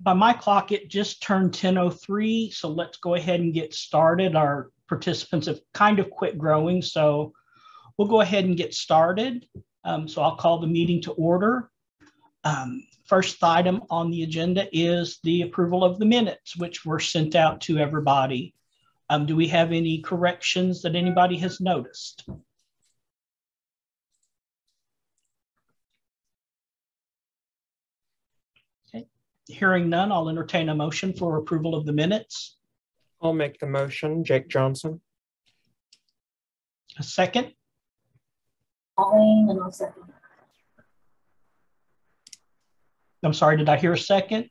By my clock, it just turned 10:03, so let's go ahead and get started. Our participants have kind of quit growing, so we'll go ahead and get started. So I'll call the meeting to order. First item on the agenda is the approval of the minutes, which were sent out to everybody. Do we have any corrections that anybody has noticed? Okay. Hearing none, I'll entertain a motion for approval of the minutes. I'll make the motion, Jake Johnson. A second? Colleen, and I'll second. I'm sorry, did I hear a second?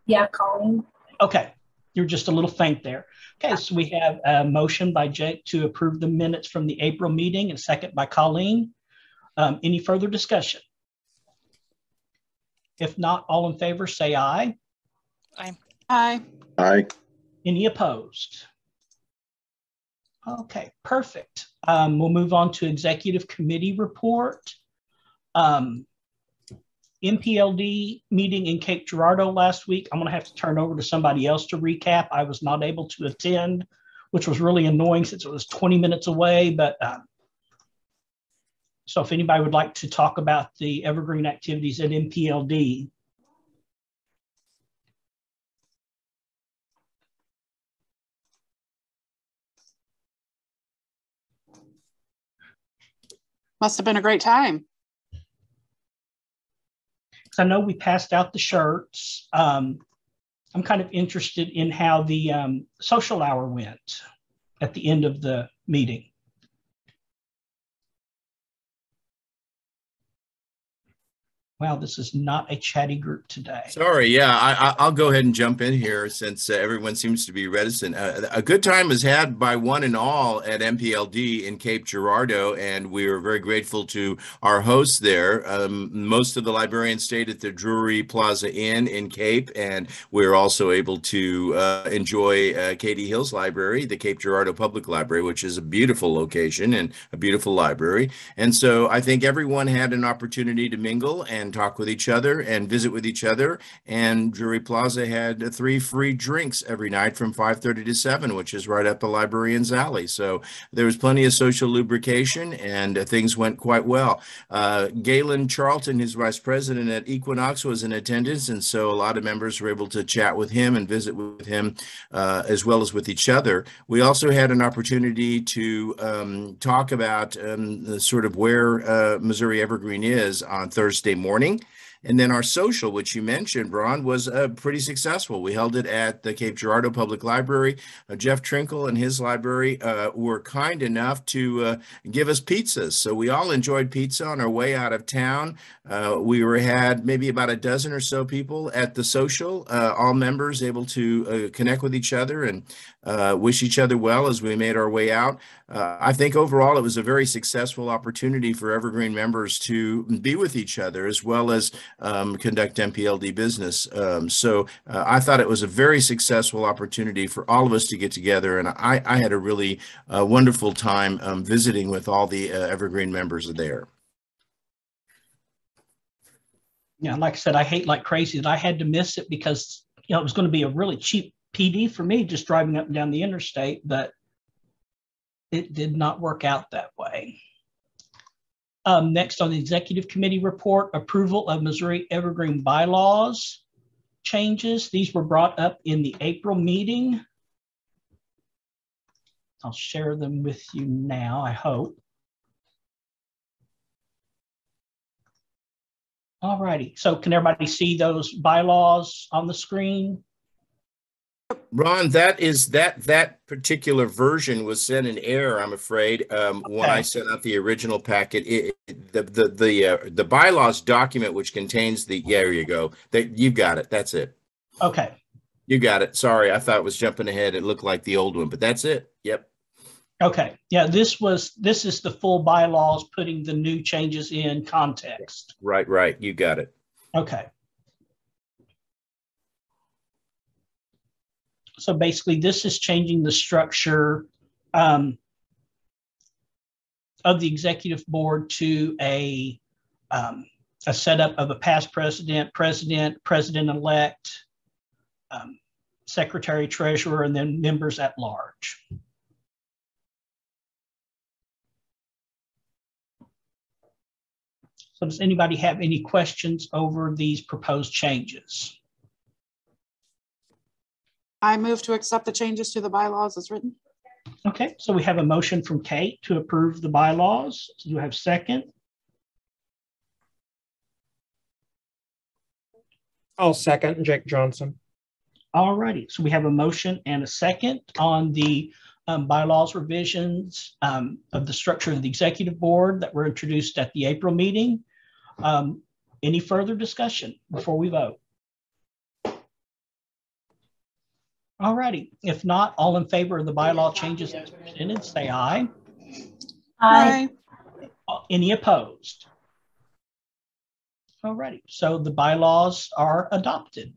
Yeah, Colleen. Okay, you're just a little faint there. Okay, so we have a motion by Jake to approve the minutes from the April meeting and second by Colleen. Any further discussion? If not, all in favor say aye. Aye. Aye. Aye. Any opposed? Okay, perfect. We'll move on to executive committee report. MPLD meeting in Cape Girardeau last week. I'm going to have to turn over to somebody else to recap. I was not able to attend, which was really annoying since it was 20 minutes away. But so if anybody would like to talk about the evergreen activities at MPLD. Must have been a great time. I know we passed out the shirts. I'm kind of interested in how the social hour went at the end of the meeting. Wow, this is not a chatty group today. Sorry, yeah, I'll go ahead and jump in here since everyone seems to be reticent. A good time was had by one and all at MPLD in Cape Girardeau, and we were very grateful to our hosts there. Most of the librarians stayed at the Drury Plaza Inn in Cape, and we were also able to enjoy Katie Hill's library, the Cape Girardeau Public Library, which is a beautiful location and a beautiful library. And so I think everyone had an opportunity to mingle and talk with each other and visit with each other. And Drury Plaza had 3 free drinks every night from 5:30 to 7, which is right up the librarian's alley. So there was plenty of social lubrication and things went quite well. Galen Charlton, his vice president at Equinox, was in attendance. And so a lot of members were able to chat with him and visit with him as well as with each other. We also had an opportunity to talk about sort of where Missouri Evergreen is on Thursday morning. And then our social, which you mentioned, Ron, was pretty successful. We held it at the Cape Girardeau Public Library. Jeff Trinkle and his library were kind enough to give us pizzas. So we all enjoyed pizza on our way out of town. We had maybe about a dozen or so people at the social, all members able to connect with each other and wish each other well as we made our way out. I think overall it was a very successful opportunity for Evergreen members to be with each other as well as conduct MPLD business. So I thought it was a very successful opportunity for all of us to get together, and I had a really wonderful time visiting with all the Evergreen members there. Yeah, like I said, I hate like crazy that I had to miss it because it was going to be a really cheap PD for me just driving up and down the interstate, but it did not work out that way. Next on the executive committee report, approval of Missouri Evergreen bylaws changes. These were brought up in the April meeting. I'll share them with you now, I hope. All righty, so can everybody see those bylaws on the screen? Ron, that particular version was sent in error, I'm afraid. When I sent out the original packet, the bylaws document, which contains the, there you go. You've got it. That's it. Okay. You got it. Sorry, I thought it was jumping ahead. It looked like the old one, but that's it. Yep. Okay. Yeah, this is the full bylaws putting the new changes in context. Right. You got it. Okay. So basically, this is changing the structure of the executive board to a a setup of a past president, president-elect, secretary, treasurer, and then members at large. So does anybody have any questions over these proposed changes? I move to accept the changes to the bylaws as written. Okay, so we have a motion from Kate to approve the bylaws. Do you have a second? I'll second Jake Johnson. All righty, so we have a motion and a second on the bylaws revisions of the structure of the executive board that were introduced at the April meeting. Any further discussion before we vote? All righty, if not, all in favor of the bylaw changes as presented, say aye. Aye. Any opposed? All righty, so the bylaws are adopted.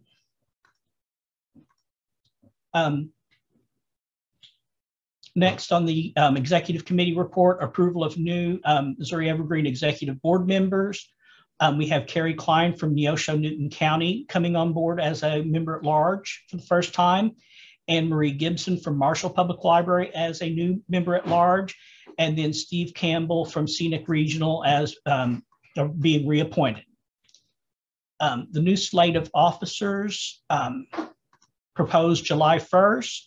Next on the executive committee report, approval of new Missouri Evergreen executive board members. We have Carrie Klein from Neosho Newton County coming on board as a member at large for the first time. Anne Marie Gibson from Marshall Public Library as a new member at large. And then Steve Campbell from Scenic Regional as being reappointed. The new slate of officers proposed July 1st.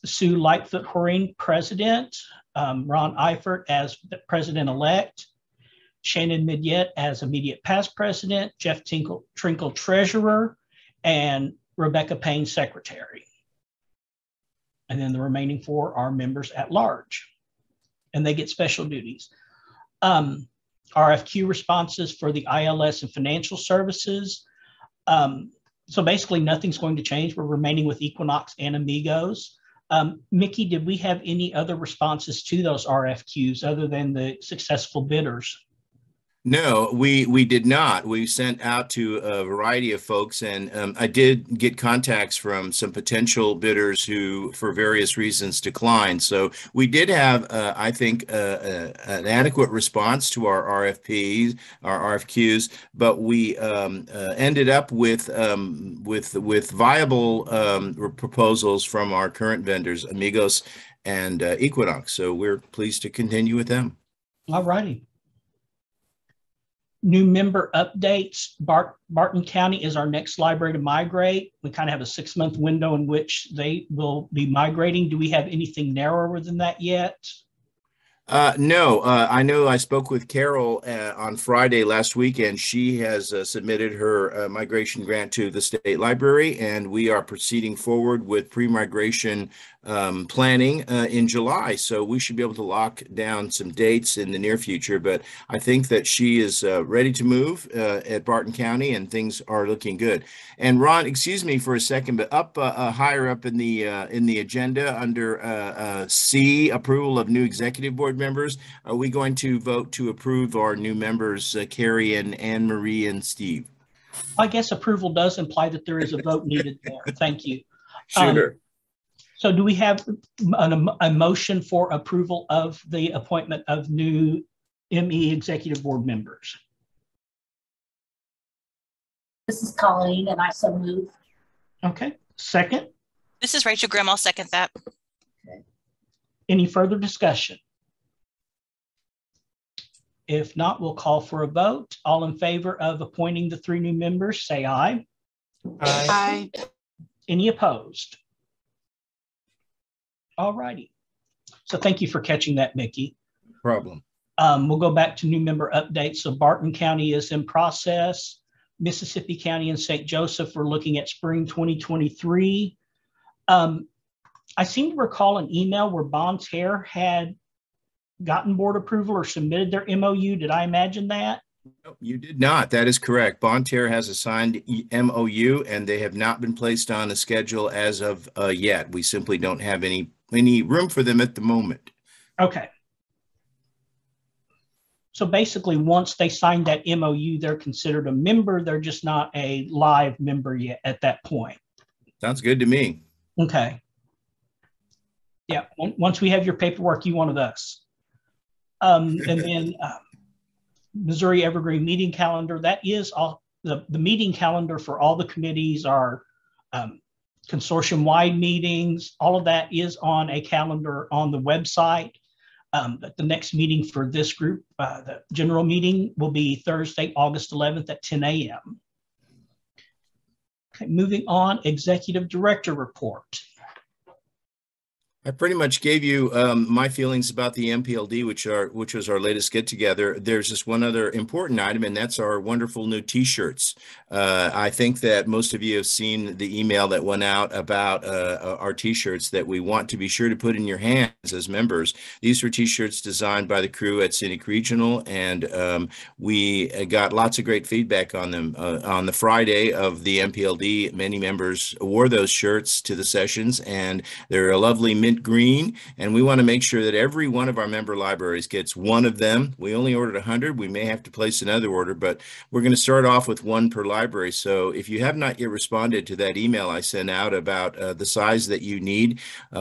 Sue Lightfoot Horing, president. Ron Eifert as president-elect. Shannon Midyett as immediate past president. Jeff Trinkle, treasurer. And Rebecca Payne, secretary. And then the remaining 4 are members at large. And they get special duties. RFQ responses for the ILS and financial services. So basically nothing's going to change. We're remaining with Equinox and Amigos. Mickey, did we have any other responses to those RFQs other than the successful bidders? No, we did not. We sent out to a variety of folks, and I did get contacts from some potential bidders who, for various reasons, declined. So we did have, I think, an adequate response to our RFQs, but we ended up with viable proposals from our current vendors, Amigos and Equinox. So we're pleased to continue with them. All righty. New member updates. Barton County is our next library to migrate. We kind of have a 6-month window in which they will be migrating. Do we have anything narrower than that yet? No, I know I spoke with Carol on Friday last week, and she has submitted her migration grant to the state library, and we are proceeding forward with pre-migration planning in July. So we should be able to lock down some dates in the near future, but I think that she is ready to move at Barton County, and things are looking good. And Ron, excuse me for a second, but up higher up in the agenda under C, approval of new executive board members, are we going to vote to approve our new members, Carrie and Anne Marie and Steve? I guess approval does imply that there is a vote needed there. Thank you. Sure. So do we have a motion for approval of the appointment of new ME executive board members? This is Colleen, and I so move. Okay. Second? This is Rachel Grimm. I'll second that. Okay. Any further discussion? If not, we'll call for a vote. All in favor of appointing the 3 new members, say aye. Aye. Any opposed? All righty. So thank you for catching that, Mickey. No problem. We'll go back to new member updates. So Barton County is in process. Mississippi County and St. Joseph, we're looking at spring 2023. I seem to recall an email where Bonne Terre had gotten board approval or submitted their MOU. Did I imagine that? No, you did not. That is correct. Bonne Terre has a signed MOU, and they have not been placed on a schedule as of yet. We simply don't have any room for them at the moment. Okay. So basically, once they sign that MOU, they're considered a member. They're just not a live member yet at that point. Sounds good to me. Okay. Yeah. Once we have your paperwork, you one of us. And then Missouri Evergreen meeting calendar. That is all the meeting calendar for all the committees are consortium-wide meetings. All of that is on a calendar on the website. But the next meeting for this group, the general meeting, will be Thursday, August 11th at 10 a.m. Okay, moving on, Executive Director report. I pretty much gave you my feelings about the MPLD, which was our latest get together. There's just one other important item, and that's our wonderful new T-shirts. I think that most of you have seen the email that went out about our T-shirts that we want to be sure to put in your hands as members. These were T-shirts designed by the crew at Scenic Regional, and we got lots of great feedback on them. On the Friday of the MPLD, many members wore those shirts to the sessions, and they're a lovely mint green, and we want to make sure that every one of our member libraries gets one of them. We only ordered 100. We may have to place another order, but we're going to start off with one per library. So if you have not yet responded to that email I sent out about the size that you need,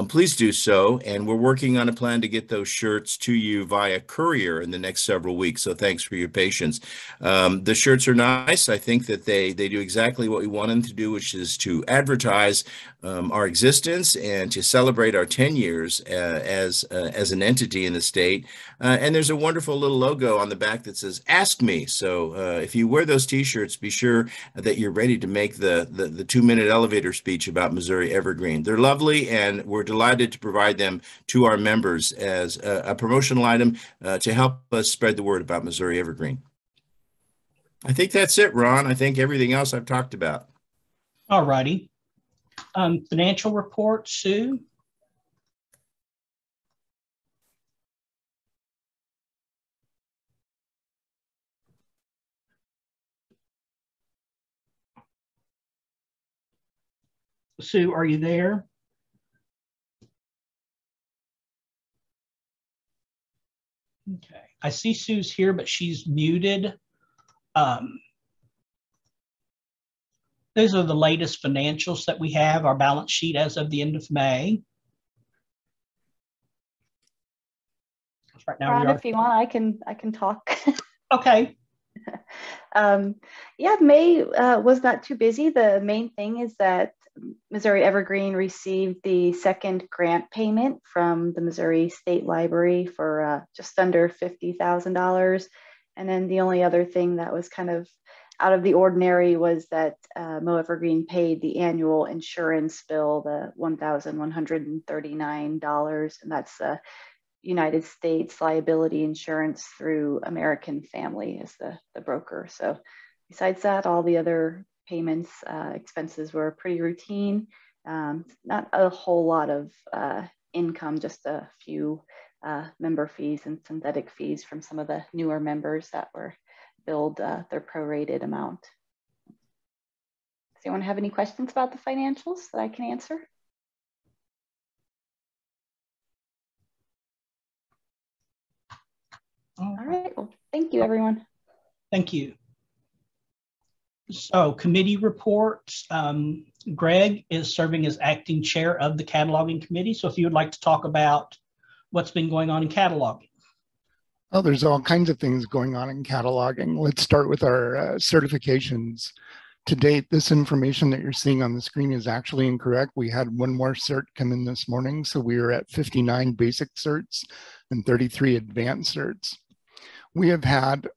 please do so. And we're working on a plan to get those shirts to you via courier in the next several weeks. So thanks for your patience. The shirts are nice. I think that they do exactly what we want them to do, which is to advertise our existence and to celebrate our 10 years as an entity in the state. And there's a wonderful little logo on the back that says, "Ask Me." So if you wear those T-shirts, be sure that you're ready to make the 2-minute elevator speech about Missouri Evergreen. They're lovely, and we're delighted to provide them to our members as a promotional item to help us spread the word about Missouri Evergreen. I think that's it, Ron. I think everything else I've talked about. All righty. Financial report, Sue. Sue, are you there? Okay, I see Sue's here, but she's muted. Those are the latest financials that we have, our balance sheet as of the end of May. Right now, Ron, if you want, I can talk. Okay. Yeah, May was not too busy. The main thing is that Missouri Evergreen received the second grant payment from the Missouri State Library for just under $50,000. And then the only other thing that was kind of out of the ordinary was that Mo Evergreen paid the annual insurance bill, the $1,139, and that's United States liability insurance through American Family as the broker. So besides that, all the other payments, expenses were pretty routine. Not a whole lot of income, just a few member fees and synthetic fees from some of the newer members that were billed their prorated amount. Does anyone have any questions about the financials that I can answer? All right, well, thank you, everyone. Thank you. So committee reports. Greg is serving as acting chair of the cataloging committee. So if you would like to talk about what's been going on in cataloging. Well, there's all kinds of things going on in cataloging. Let's start with our certifications. To date, this information that you're seeing on the screen is actually incorrect. We had one more cert come in this morning, so we were at 59 basic certs and 33 advanced certs. We have had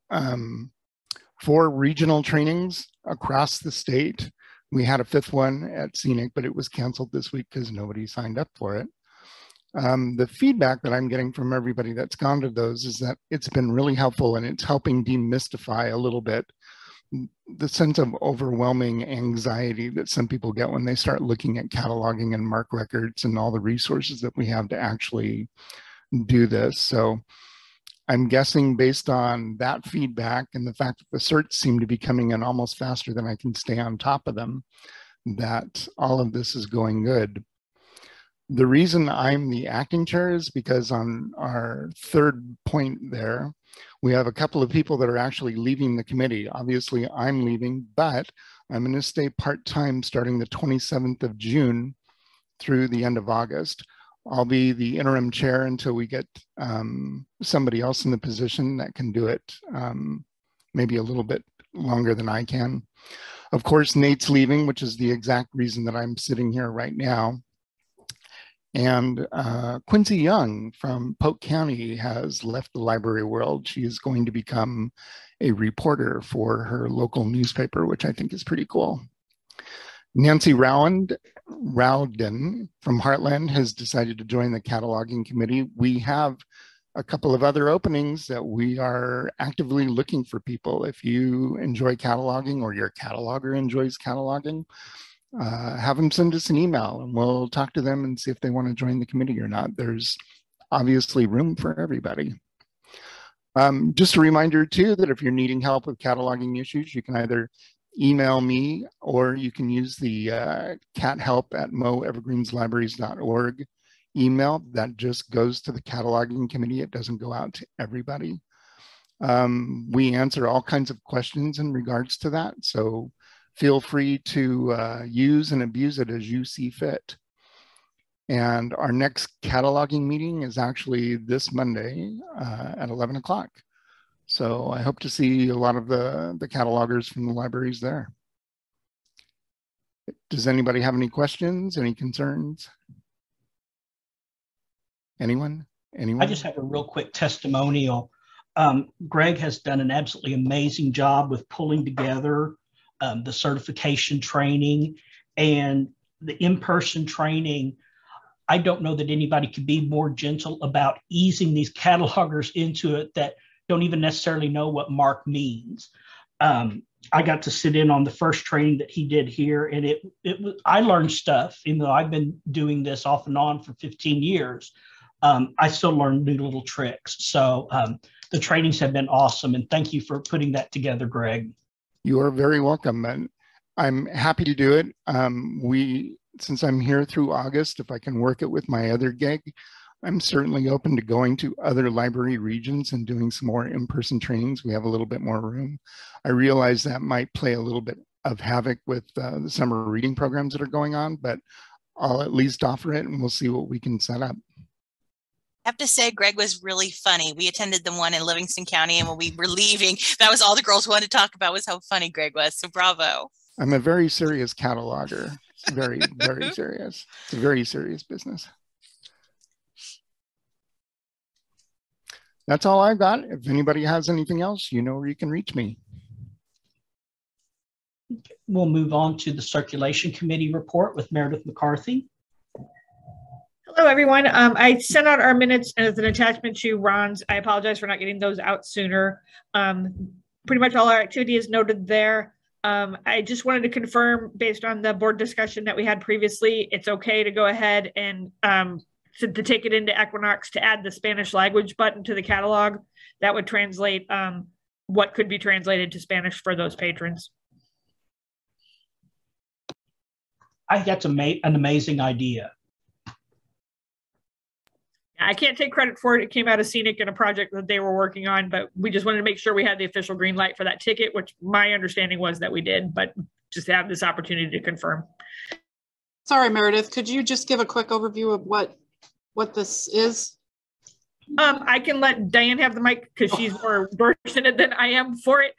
4 regional trainings across the state. We had a 5th one at Scenic, but it was canceled this week because nobody signed up for it. The feedback that I'm getting from everybody that's gone to those is that it's been really helpful, and it's helping demystify a little bit the sense of overwhelming anxiety that some people get when they start looking at cataloging and MARC records and all the resources that we have to actually do this. So I'm guessing based on that feedback and the fact that the certs seem to be coming in almost faster than I can stay on top of them, that all of this is going good. The reason I'm the acting chair is because on our 3rd point there, we have a couple of people that are actually leaving the committee. Obviously, I'm leaving, but I'm going to stay part-time starting the 27th of June through the end of August. I'll be the interim chair until we get somebody else in the position that can do it maybe a little bit longer than I can. Of course, Nate's leaving, which is the exact reason that I'm sitting here right now. And Quincy Young from Polk County has left the library world. She is going to become a reporter for her local newspaper, which I think is pretty cool. Nancy Rowden from Heartland has decided to join the cataloging committee. We have a couple of other openings that we are actively looking for people. If you enjoy cataloging or your cataloger enjoys cataloging, have them send us an email and we'll talk to them and see if they want to join the committee or not. There's obviously room for everybody. Just a reminder too, that if you're needing help with cataloging issues, you can either email me or you can use the cathelp@moevergreenslibraries.org email. That just goes to the cataloging committee. It doesn't go out to everybody. We answer all kinds of questions in regards to that. So feel free to use and abuse it as you see fit. And our next cataloging meeting is actually this Monday at 11 o'clock. So I hope to see a lot of the catalogers from the libraries there. Does anybody have any questions, any concerns? Anyone? Anyone? I just have a real quick testimonial. Greg has done an absolutely amazing job with pulling together the certification training and the in-person training. I don't know that anybody could be more gentle about easing these catalogers into it that don't even necessarily know what MARC means. I got to sit in on the first training that he did here, and it was, I learned stuff, even though I've been doing this off and on for 15 years. I still learn new little tricks. So the trainings have been awesome, and thank you for putting that together, Greg. You are very welcome, and I'm happy to do it. Since I'm here through August, if I can work it with my other gig, I'm certainly open to going to other library regions and doing some more in-person trainings. We have a little bit more room. I realize that might play a little bit of havoc with the summer reading programs that are going on, but I'll at least offer it and we'll see what we can set up. I have to say, Greg was really funny. We attended the one in Livingston County, and when we were leaving, that was all the girls wanted to talk about was how funny Greg was. So bravo. I'm a very serious cataloger. Very, very serious. It's a very serious business. That's all I've got. If anybody has anything else, you know where you can reach me. We'll move on to the Circulation Committee report with Meredith McCarthy. Hello, everyone. I sent out our minutes as an attachment to Ron's. I apologize for not getting those out sooner. Pretty much all our activity is noted there. I just wanted to confirm, based on the board discussion that we had previously, it's okay to go ahead and to take it into Equinox to add the Spanish language button to the catalog. That would translate what could be translated to Spanish for those patrons. I think that's an amazing idea. I can't take credit for it. It came out of Scenic in a project that they were working on, but we just wanted to make sure we had the official green light for that ticket, which my understanding was that we did, but just have this opportunity to confirm. Sorry, Meredith, could you just give a quick overview of what this is? I can let Diane have the mic because she's more versed in it than I am for it.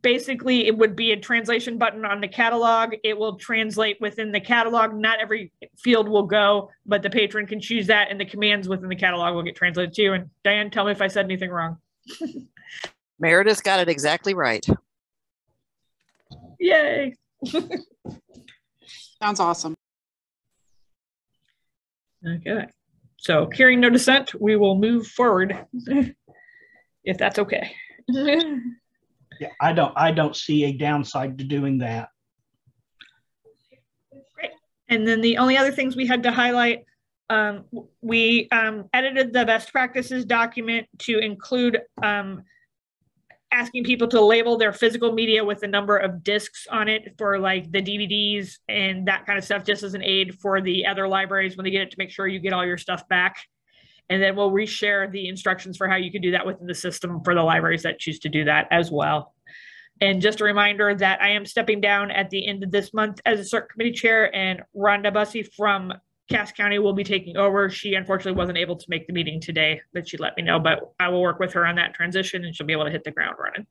It would be a translation button on the catalog. It will translate within the catalog. Not every field will go, but the patron can choose that, and the commands within the catalog will get translated too. And Diane, tell me if I said anything wrong. Meredith got it exactly right. Yay. Sounds awesome. Okay. So hearing no dissent, we will move forward if that's okay. Yeah, I don't see a downside to doing that. Great. And then the only other things we had to highlight, we edited the best practices document to include asking people to label their physical media with the number of discs on it for like the DVDs and that kind of stuff, just as an aid for the other libraries when they get it, to make sure you get all your stuff back. And then we'll reshare the instructions for how you can do that within the system for the libraries that choose to do that as well. And just a reminder that I am stepping down at the end of this month as a CERC committee chair, and Rhonda Bussey from Cass County will be taking over. She unfortunately wasn't able to make the meeting today, but she let me know, but I will work with her on that transition and she'll be able to hit the ground running.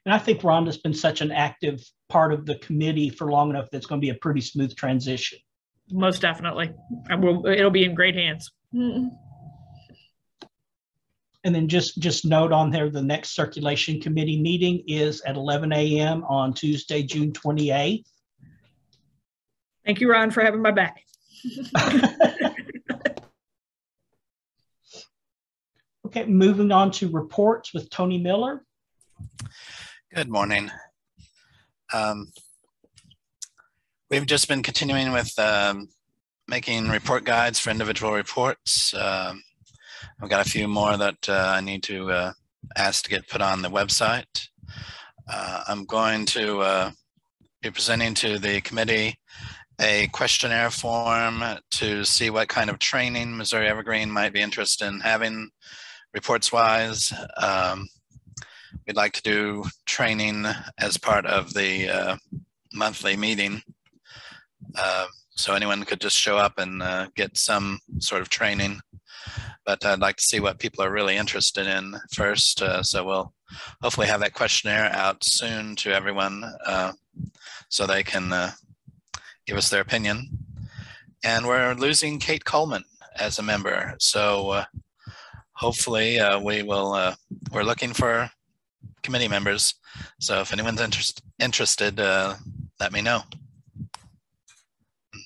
And I think Rhonda's been such an active part of the committee for long enough that it's going to be a pretty smooth transition. Most definitely. It'll be in great hands. And then just note on there, the next circulation committee meeting is at 11 a.m. on Tuesday, June 28th. Thank you, Ron, for having my back. Okay, moving on to reports with Tony Miller. Good morning. We've just been continuing with making report guides for individual reports. I've got a few more that I need to ask to get put on the website. I'm going to be presenting to the committee a questionnaire form to see what kind of training Missouri Evergreen might be interested in having reports-wise. We'd like to do training as part of the monthly meeting. So anyone could just show up and get some sort of training. But I'd like to see what people are really interested in first. So we'll hopefully have that questionnaire out soon to everyone so they can give us their opinion. And we're losing Kate Coleman as a member. So hopefully we're looking for committee members. So if anyone's interested, let me know.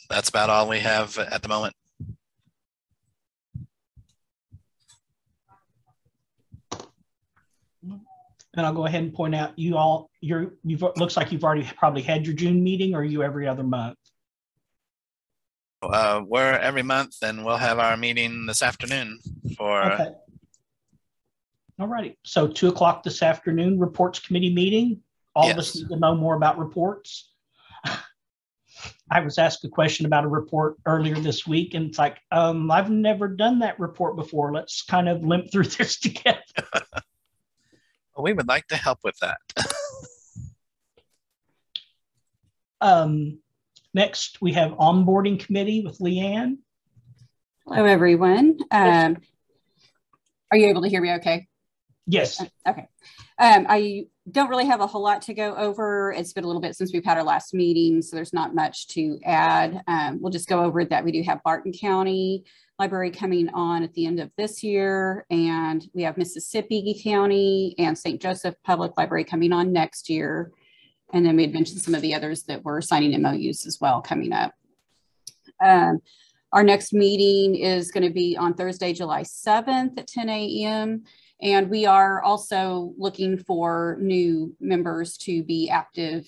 That's about all we have at the moment. And I'll go ahead and point out you've looks like you've already probably had your June meeting, or are you every other month? We're every month, and we'll have our meeting this afternoon for. Okay. All righty. So 2 o'clock this afternoon, reports committee meeting. All of us need to know more about reports. I was asked a question about a report earlier this week, and it's like, I've never done that report before. Let's kind of limp through this together. Well, we would like to help with that. Next, we have onboarding committee with Leanne. Hello, everyone. Are you able to hear me okay? Yes. Okay. I don't really have a whole lot to go over. It's been a little bit since we've had our last meeting, so there's not much to add. We'll just go over that we do have Barton County Library coming on at the end of this year, and we have Mississippi County and St. Joseph Public Library coming on next year. And then we had mentioned some of the others that were signing MOUs as well coming up. Our next meeting is going to be on Thursday, July 7th at 10 a.m. And we are also looking for new members to be active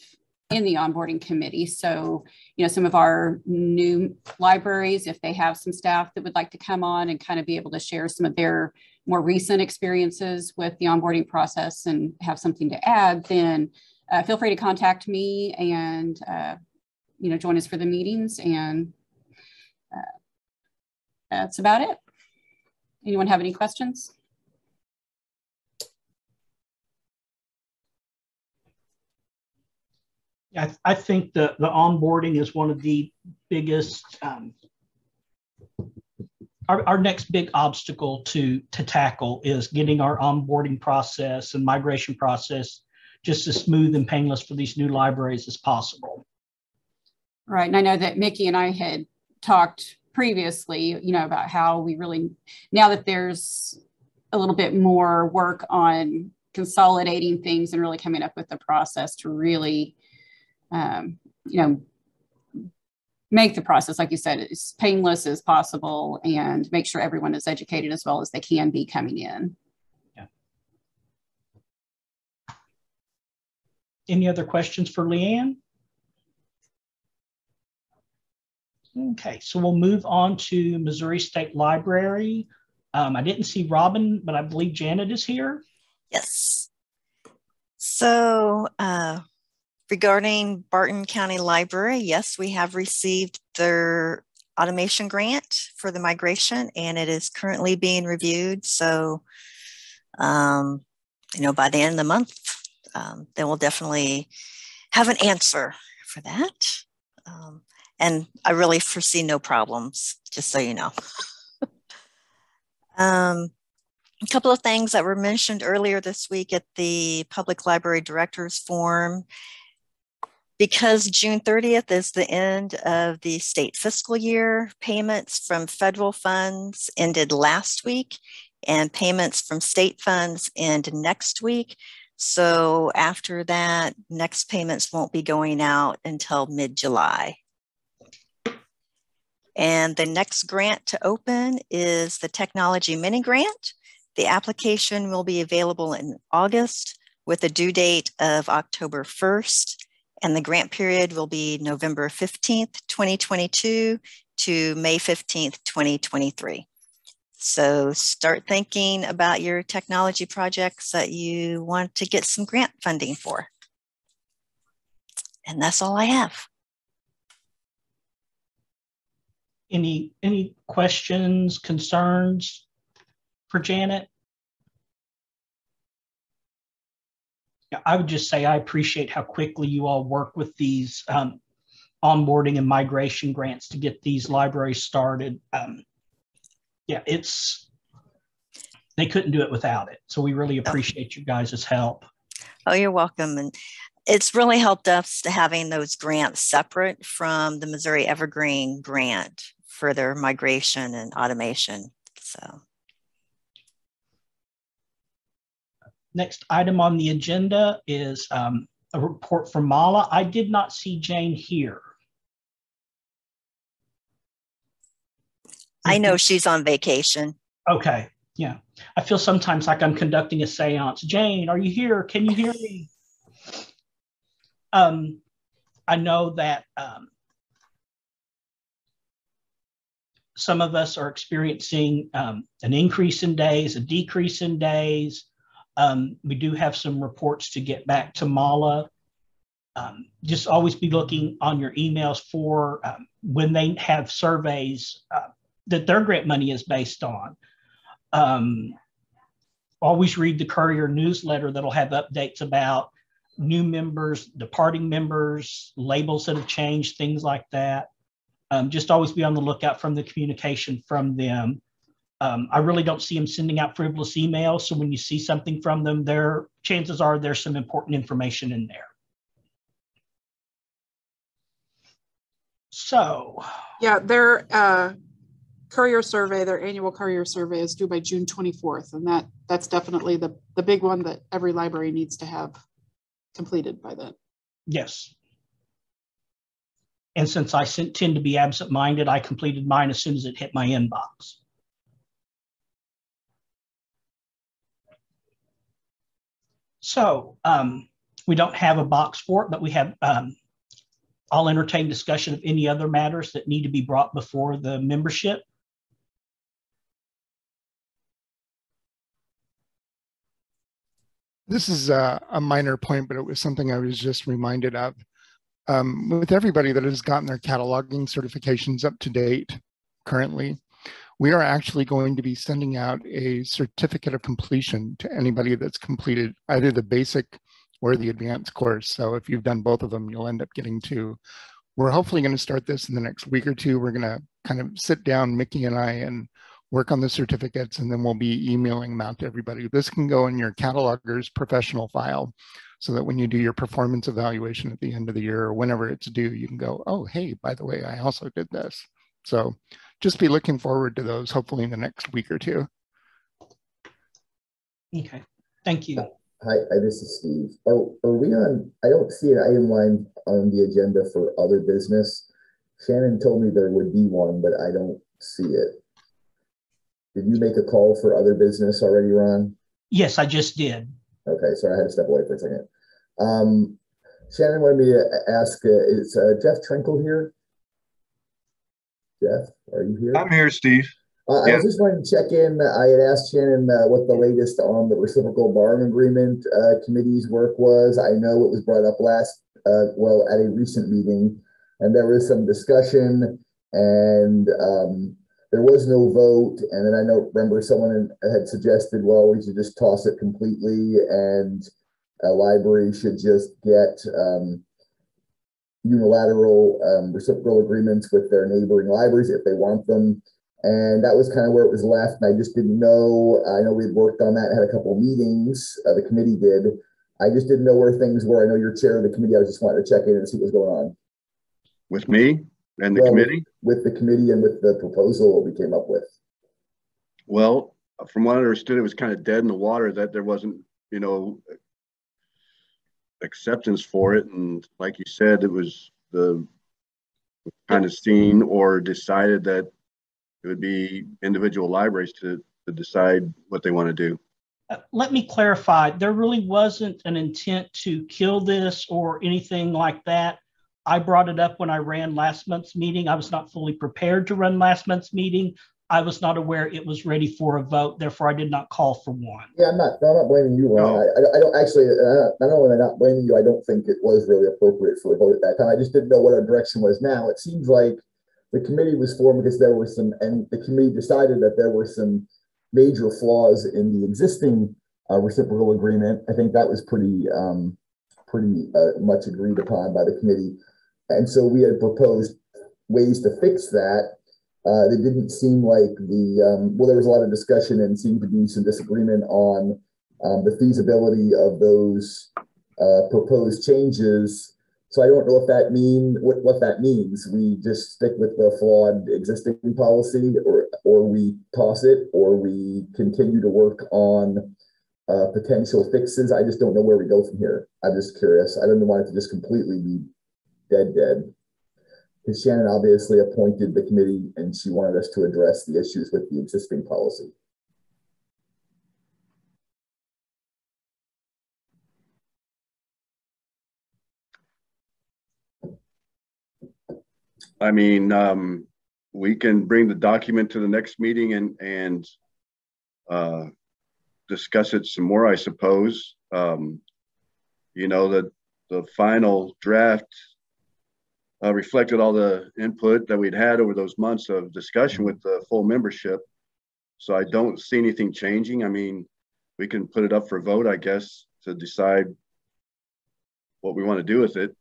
in the onboarding committee. So, you know, some of our new libraries, if they have some staff that would like to come on and kind of be able to share some of their more recent experiences with the onboarding process and have something to add, then feel free to contact me and, you know, join us for the meetings. And that's about it. Anyone have any questions? I think the onboarding is one of the biggest, our next big obstacle to tackle is getting our onboarding process and migration process just as smooth and painless for these new libraries as possible. Right, and I know that Mickey and I had talked previously, you know, about how we really, now that there's a little bit more work on consolidating things and really coming up with the process to really, you know, make the process, like you said, as painless as possible and make sure everyone is educated as well as they can be coming in. Yeah. Any other questions for Leanne? Okay, so we'll move on to Missouri State Library. I didn't see Robin, but I believe Janet is here. Yes. So regarding Barton County Library, yes, we have received their automation grant for the migration, and it is currently being reviewed. So, you know, by the end of the month, then we'll definitely have an answer for that. And I really foresee no problems, just so you know. A couple of things that were mentioned earlier this week at the Public Library Directors Forum. Because June 30th is the end of the state fiscal year, payments from federal funds ended last week and payments from state funds end next week. So after that, next payments won't be going out until mid-July. And the next grant to open is the Technology Mini Grant. The application will be available in August with a due date of October 1st. And the grant period will be November 15th, 2022 to May 15th, 2023. So start thinking about your technology projects that you want to get some grant funding for. And that's all I have. Any questions, concerns for Janet? I would just say I appreciate how quickly you all work with these onboarding and migration grants to get these libraries started. Yeah, they couldn't do it without it. So we really appreciate you guys' help. Oh, you're welcome. And it's really helped us to having those grants separate from the Missouri Evergreen grant for their migration and automation. So. Next item on the agenda is a report from Mala. I did not see Jane here. I know she's on vacation. Okay, yeah. I feel sometimes like I'm conducting a seance. Jane, are you here? Can you hear me? I know that some of us are experiencing an increase in days, a decrease in days. We do have some reports to get back to Mala. Just always be looking on your emails for when they have surveys that their grant money is based on. Always read the Courier newsletter that'll have updates about new members, departing members, labels that have changed, things like that. Just always be on the lookout from the communication from them. I really don't see them sending out frivolous emails. So when you see something from them, chances are there's some important information in there. So. Yeah, their Courier survey, their annual Courier survey is due by June 24th. And that's definitely the big one that every library needs to have completed by then. Yes. And since I tend to be absent-minded, I completed mine as soon as it hit my inbox. So we don't have a box for it, but we have, I'll entertain discussion of any other matters that need to be brought before the membership. This is a minor point, but it was something I was just reminded of. With everybody that has gotten their cataloging certifications up to date currently, we are actually going to be sending out a certificate of completion to anybody that's completed either the basic or the advanced course. So if you've done both of them, you'll end up getting two. We're hopefully going to start this in the next week or two. We're going to kind of sit down, Mickey and I, and work on the certificates, and then we'll be emailing them out to everybody. This can go in your cataloger's professional file so that when you do your performance evaluation at the end of the year or whenever it's due, you can go, oh, hey, by the way, I also did this. So just be looking forward to those hopefully in the next week or two. Okay, thank you. Hi, this is Steve. Are we on, I don't see an item line on the agenda for other business. Shannon told me there would be one, but I don't see it. Did you make a call for other business already, Ron? Yes, I just did. Okay, sorry, I had to step away for a second. Shannon wanted me to ask, is Jeff Trinkle here? Jeff, are you here? I'm here, Steve. I was just wanting to check in. I had asked Shannon what the latest on the reciprocal borrowing agreement committee's work was. I know it was brought up at a recent meeting, and there was some discussion, and there was no vote. And then I remember someone had suggested, well, we should just toss it completely, and a library should just get unilateral reciprocal agreements with their neighboring libraries if they want them. And that was kind of where it was left. And I just didn't know. I know we'd worked on that, had a couple of meetings. The committee did. I just didn't know where things were. I know you're chair of the committee. I was just wanting to check in and see what's going on. With me and the committee? With the committee and with the proposal that we came up with. Well, from what I understood, it was kind of dead in the water, that there wasn't, you know, acceptance for it. And like you said, it was kind of seen or decided that it would be individual libraries to decide what they want to do. Let me clarify. There really wasn't an intent to kill this or anything like that. I brought it up when I ran last month's meeting. I was not fully prepared to run last month's meeting. I was not aware it was ready for a vote. Therefore, I did not call for one. Yeah, I'm not blaming you, Ron. No. I don't actually, not only am I not blaming you, I don't think it was really appropriate for a vote at that time. I just didn't know what our direction was now. It seems like the committee was formed because there were some, and the committee decided that there were some major flaws in the existing reciprocal agreement. I think that was pretty much agreed upon by the committee. And so we had proposed ways to fix that. It didn't seem like well, there was a lot of discussion and seemed to be some disagreement on the feasibility of those proposed changes. So I don't know if that what that means. We just stick with the flawed existing policy, or we toss it, or we continue to work on potential fixes. I just don't know where we go from here. I'm just curious. I don't want it to just completely be dead. Because Shannon obviously appointed the committee and she wanted us to address the issues with the existing policy. I mean, we can bring the document to the next meeting and discuss it some more, I suppose. You know, the final draft reflected all the input that we'd had over those months of discussion with the full membership. So I don't see anything changing. I mean, we can put it up for vote, I guess, to decide what we want to do with it.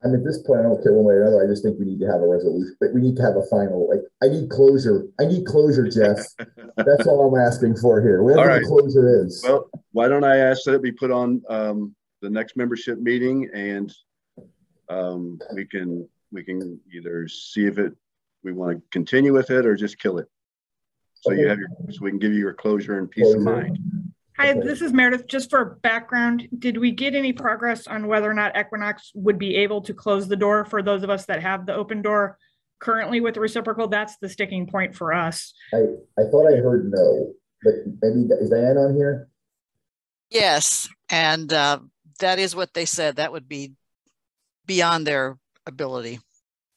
And at this point, I don't care one way or another. I just think we need to have a resolution, but we need to have a final, like, I need closure. I need closure, Jeff. That's all I'm asking for here. Whatever the closure is. Well, why don't I ask that it be put on the next membership meeting, and we can either see if we want to continue with it or just kill it. So you have so we can give you your closure and peace of mind. Hi, this is Meredith. Just for background, did we get any progress on whether or not Equinox would be able to close the door for those of us that have the open door currently with the reciprocal? That's the sticking point for us. I thought I heard no, but maybe, is Diane on here? Yes, and that is what they said. That would be beyond their ability.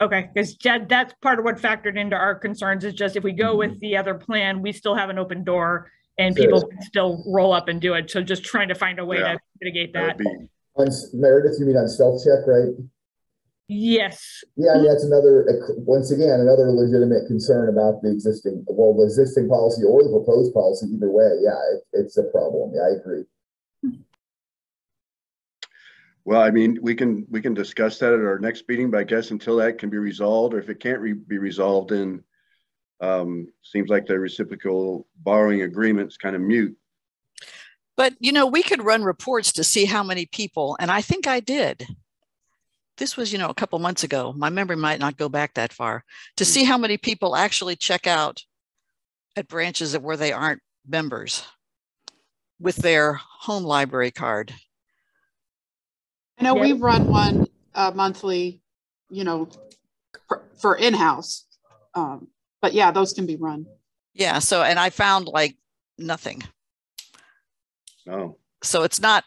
Okay, because that's part of what factored into our concerns, is just if we go with the other plan, we still have an open door and people can still roll up and do it. So just trying to find a way to mitigate that. Meredith, you mean on stealth check, right? Yes. Yeah, I mean, that's once again, another legitimate concern about the existing policy or the proposed policy. Either way, yeah, it's a problem. Yeah, I agree. Well, I mean, we can discuss that at our next meeting, but I guess until that can be resolved, or if it can't be resolved, then seems like the reciprocal borrowing agreement's kind of mute. But, you know, we could run reports to see how many people, and I think I did. This was, you know, a couple months ago. My memory might not go back that far, to see how many people actually check out at branches where they aren't members with their home library card. I know we run one monthly, you know, for in-house. But yeah, those can be run. Yeah. So, and I found like nothing. Oh. So it's not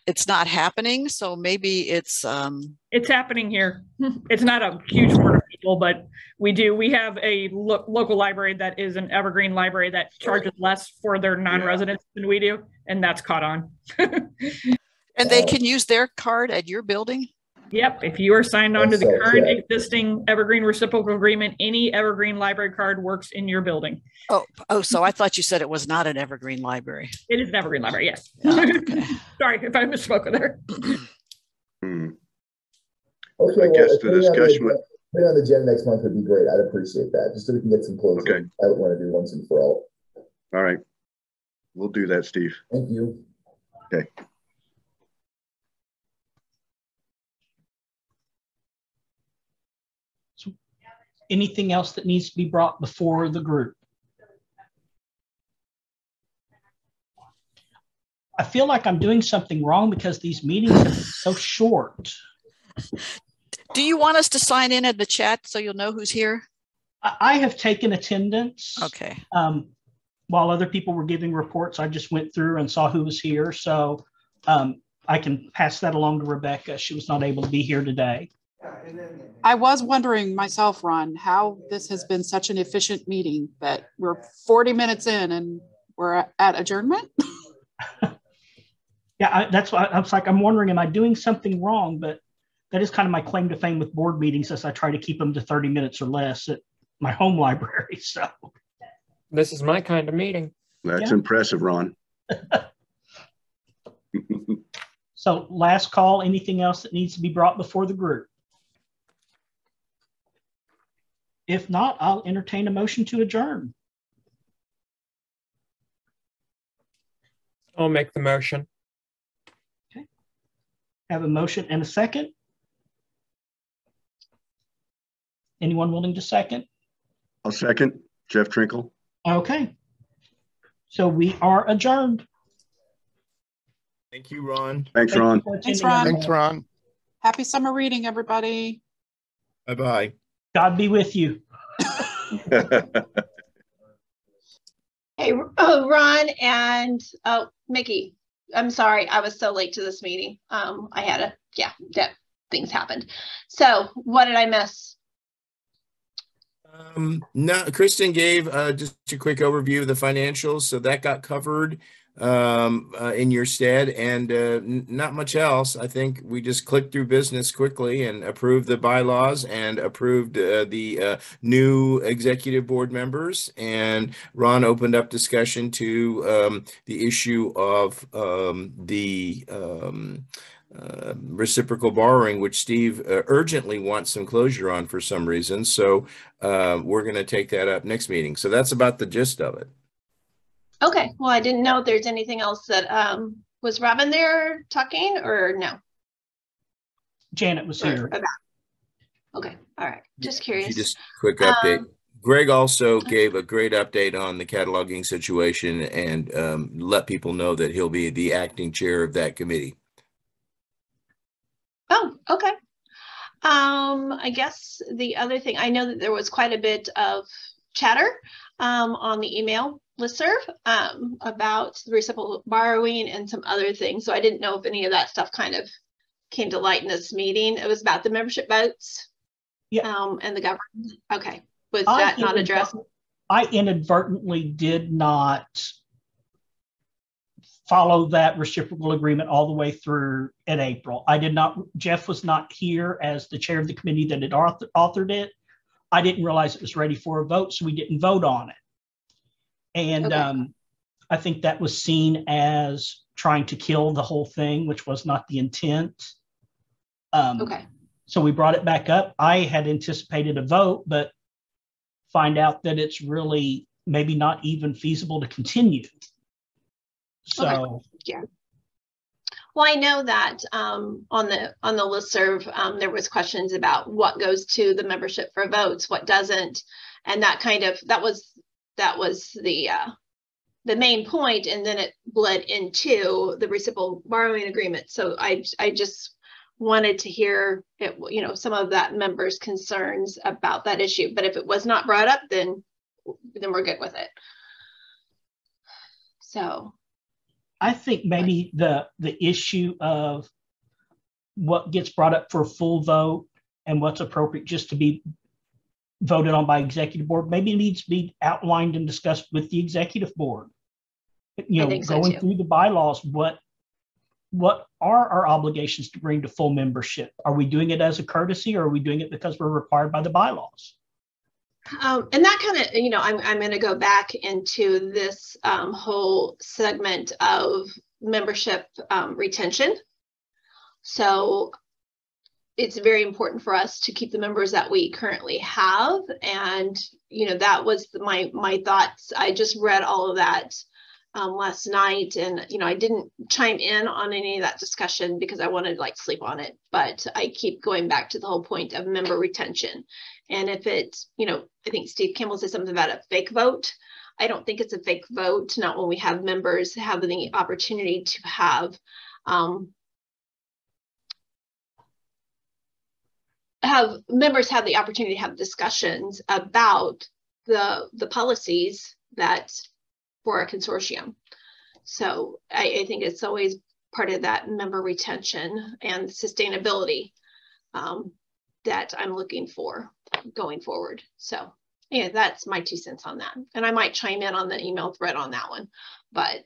happening. So maybe it's happening here. It's not a huge number of people, but we have a local library that is an evergreen library that charges less for their non-residents than we do. And that's caught on. And they can use their card at your building? Yep. If you are signed on to the current existing Evergreen reciprocal agreement, any Evergreen library card works in your building. Oh, so I thought you said it was not an Evergreen library. It is an Evergreen library, yes. Oh, okay. Sorry if I misspoke there. Okay, I well, guess the discussion would. Putting on the agenda next month would be great. I'd appreciate that, just so we can get some closure. Okay. I don't want to do once and for all. All right. We'll do that, Steve. Thank you. Okay. So anything else that needs to be brought before the group? I feel like I'm doing something wrong because these meetings have been so short. Do you want us to sign in at the chat so you'll know who's here? I have taken attendance. Okay. While other people were giving reports, I just went through and saw who was here. So I can pass that along to Rebecca. She was not able to be here today. I was wondering myself, Ron, how this has been such an efficient meeting that we're 40 minutes in and we're at adjournment. Yeah, that's why I was like, I'm wondering, am I doing something wrong? But that is kind of my claim to fame with board meetings, as I try to keep them to 30 minutes or less at my home library. So this is my kind of meeting. That's impressive, Ron. So last call, anything else that needs to be brought before the group? If not, I'll entertain a motion to adjourn. I'll make the motion. Okay. Have a motion and a second. Anyone willing to second? I'll second. Jeff Trinkle. Okay. So we are adjourned. Thank you, Ron. Thanks, Ron. Thanks, Ron. Thanks, Ron. Happy summer reading, everybody. Bye-bye. God be with you. Hey, Ron and Mickey, I'm sorry I was so late to this meeting. I had things happened. So what did I miss? No, Kristen gave just a quick overview of the financials, so that got covered in your stead, and not much else. I think we just clicked through business quickly and approved the bylaws and approved the new executive board members, and Ron opened up discussion to the issue of the reciprocal borrowing, which Steve urgently wants some closure on for some reason. So we're going to take that up next meeting. So that's about the gist of it. Okay, well, I didn't know if there's anything else that was Robin there talking or no? Janet was here. Okay, all right, just curious. Just quick update. Greg also gave a great update on the cataloging situation and let people know that he'll be the acting chair of that committee. Oh, okay. I guess the other thing, I know that there was quite a bit of chatter on the email listserv about the reciprocal borrowing and some other things. So I didn't know if any of that stuff kind of came to light in this meeting. It was about the membership votes and the government. Okay. Was that not addressed? I inadvertently did not follow that reciprocal agreement all the way through in April. I did not, Jeff was not here as the chair of the committee that had authored it. I didn't realize it was ready for a vote, so we didn't vote on it. And I think that was seen as trying to kill the whole thing, which was not the intent. So we brought it back up. I had anticipated a vote, but find out that it's really maybe not even feasible to continue. So well, I know that on the listserv there was questions about what goes to the membership for votes, what doesn't, and that kind of that was the main point, and then it bled into the reciprocal borrowing agreement. So I just wanted to hear it, some of that members' concerns about that issue. But if it was not brought up, then we're good with it. So I think maybe the issue of what gets brought up for a full vote and what's appropriate just to be voted on by executive board maybe needs to be outlined and discussed with the executive board. Going through the bylaws, what are our obligations to bring to full membership? Are we doing it as a courtesy, or are we doing it because we're required by the bylaws? And that kind of, I'm going to go back into this whole segment of membership retention. So it's very important for us to keep the members that we currently have. And, you know, that was my thoughts. I just read all of that last night, and, you know, I didn't chime in on any of that discussion because I wanted to like sleep on it, but I keep going back to the whole point of member retention. And if it's, you know, I think Steve Campbell said something about a fake vote. I don't think it's a fake vote, not when we have members having the opportunity to have members have the opportunity to have discussions about the policies that for a consortium. So I think it's always part of that member retention and sustainability that I'm looking for going forward. So yeah, that's my 2 cents on that. And I might chime in on the email thread on that one, but it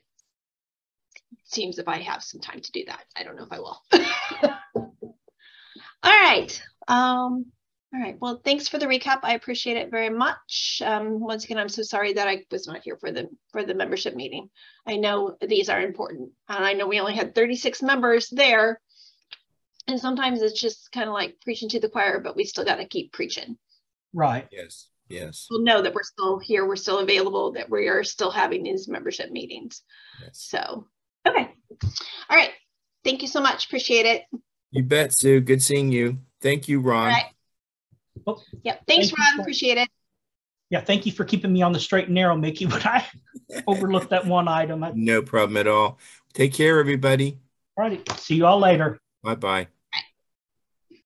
seems if I have some time to do that, I don't know if I will. All right. All right. Well, thanks for the recap. I appreciate it very much. Once again, I'm so sorry that I was not here for the membership meeting. I know these are important, and I know we only had 36 members there. And sometimes it's just kind of like preaching to the choir, but we still got to keep preaching. Right. Yes. Yes. We'll know that we're still here, we're still available, that we are still having these membership meetings. Yes. So, okay. All right. Thank you so much. Appreciate it. You bet, Sue. Good seeing you. Thank you, Ron. All right. Oh, yeah. Thanks, thank Ron. Appreciate it. Yeah. Thank you for keeping me on the straight and narrow, Mickey, but I overlooked that one item. No problem at all. Take care, everybody. All righty. See you all later. Bye-bye.